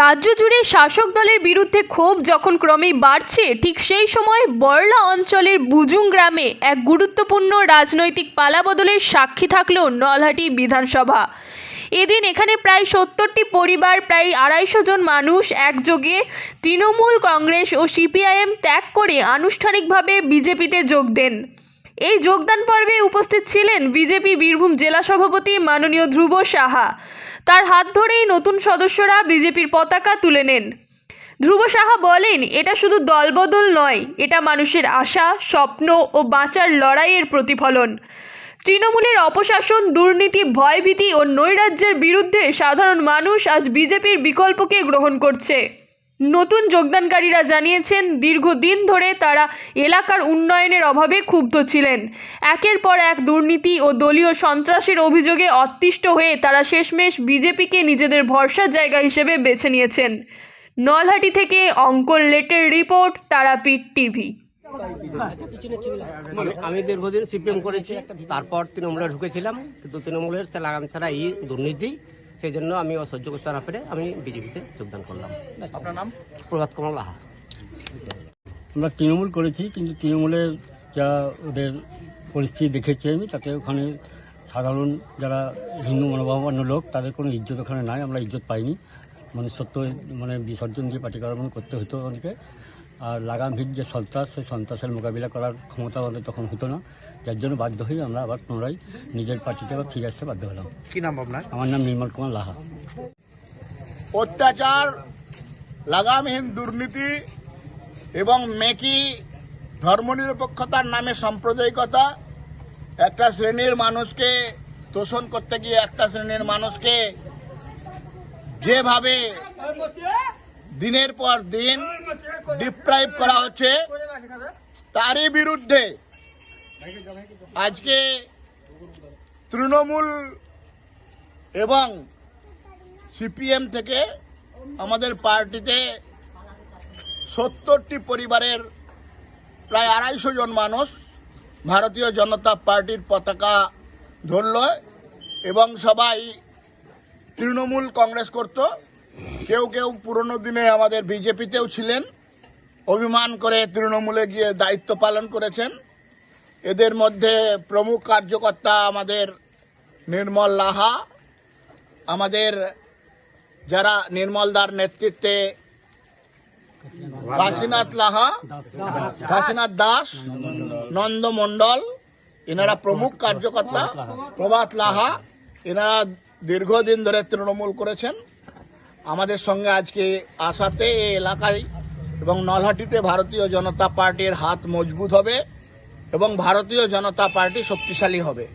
রাজ্য জুড়ে শাসক দলের বিরুদ্ধে ক্ষোভ যখন ক্রমেই বাড়ছে, ঠিক সেই সময় বড়লা অঞ্চলের বুজুং গ্রামে এক গুরুত্বপূর্ণ রাজনৈতিক পালাবদলের সাক্ষী থাকলো নলহাটি বিধানসভা। এদিন এখানে প্রায় 70টি পরিবার, প্রায় 250 জন মানুষ একযোগে তৃণমূল, কংগ্রেস ও সিপিআইএম ত্যাগ করে আনুষ্ঠানিকভাবে বিজেপিতে যোগ দেন। এই যোগদান পর্বে উপস্থিত ছিলেন বিজেপি বীরভূম জেলা সভাপতি মাননীয় ধ্রুব সাহা। তার হাত ধরেই নতুন সদস্যরা বিজেপির পতাকা তুলে নেন। ধ্রুব সাহা বলেন, এটা শুধু দলবদল নয়, এটা মানুষের আশা, স্বপ্ন ও বাঁচার লড়াইয়ের প্রতিফলন। তৃণমূলের অপশাসন, দুর্নীতি, ভয়ভীতি ও নৈরাজ্যের বিরুদ্ধে সাধারণ মানুষ আজ বিজেপির বিকল্পকে গ্রহণ করছে। নতুন যোগদানকারীরা জানিয়েছেন, দীর্ঘদিন ধরে তারা এলাকার উন্নয়নের অভাবে ক্ষুব্ধ ছিলেন। একের পর এক দুর্নীতি ও দলীয় সন্ত্রাসের অভিযোগে অতিষ্ঠ হয়ে তারা শেষমেশ বিজেপিকে নিজেদের ভরসার জায়গা হিসেবে বেছে নিয়েছেন। নলহাটি থেকে অঙ্কন লেটের রিপোর্ট, তারাপীঠ টিভি। আমি দীর্ঘদিন সিপিএম করেছি, তারপর তৃণমূলে ঢুকেছিলাম, কিন্তু তৃণমূলের সে লাগাম ছাড়া এই দুর্নীতি, সেই জন্য আমি সহ্য করতে না পেরে আমি বিজেপিতে যোগদান করলাম। আপনার নাম? প্রভাত কুমার লাহা। আমরা তৃণমূল করেছি, কিন্তু তৃণমূলের যা ওদের পরিস্থিতি দেখেছি আমি, তাতে ওখানে সাধারণ যারা হিন্দু মনোভাবাপন্ন লোক, তাদের কোনো ইজ্জত ওখানে নাই। আমরা ইজ্জত পাইনি, সত্য বিসর্জন দিয়ে পার্টি করার করতে হতো আমাদেরকে। আর লাগাম ভিড় যে সন্ত্রাস, সেই সন্ত্রাসের মোকাবিলা করার ক্ষমতা আমাদের তখন হতো না, যার জন্য বাধ্য হয়ে আমরা আবার পুনরায় নিজের পার্টিতে আবার ফিরে আসতে বাধ্য হলাম। কি নাম আপনার? আমার নাম নির্মল কুমার লাহা। অত্যাচার, লাগামহীন দুর্নীতি এবং মেকি ধর্মনিরপেক্ষতার নামে সাম্প্রদায়িকতা, একটা শ্রেণীর মানুষকে তোষণ করতে গিয়ে একটা শ্রেণীর মানুষকে যেভাবে দিনের পর দিন ডিপ্রাইভ করা হচ্ছে, তারই বিরুদ্ধে আজকে তৃণমূল এবং সিপিএম থেকে আমাদের পার্টিতে 70টি পরিবারের প্রায় 250 জন মানুষ ভারতীয় জনতা পার্টির পতাকা ধরল এবং সবাই তৃণমূল কংগ্রেস করত। কেউ কেউ পুরনো দিনে আমাদের বিজেপিতেও ছিলেন, অভিমান করে তৃণমূলে গিয়ে দায়িত্ব পালন করেছেন। এদের মধ্যে প্রমুখ কার্যকর্তা আমাদের নির্মল লাহা, আমাদের যারা নির্মলদার নেতৃত্বে কাশীনাথ লাহা, কাশীনাথ দাস, নন্দ মণ্ডল, এনারা প্রমুখ কার্যকর্তা। প্রভাত লাহা, এনারা দীর্ঘদিন ধরে তৃণমূল করেছেন। আমাদের সঙ্গে আজকে আসাতে এই এলাকায় এবং নলহাটিতে ভারতীয় জনতা পার্টির হাত মজবুত হবে এবং ভারতীয় জনতা পার্টি শক্তিশালী হবে।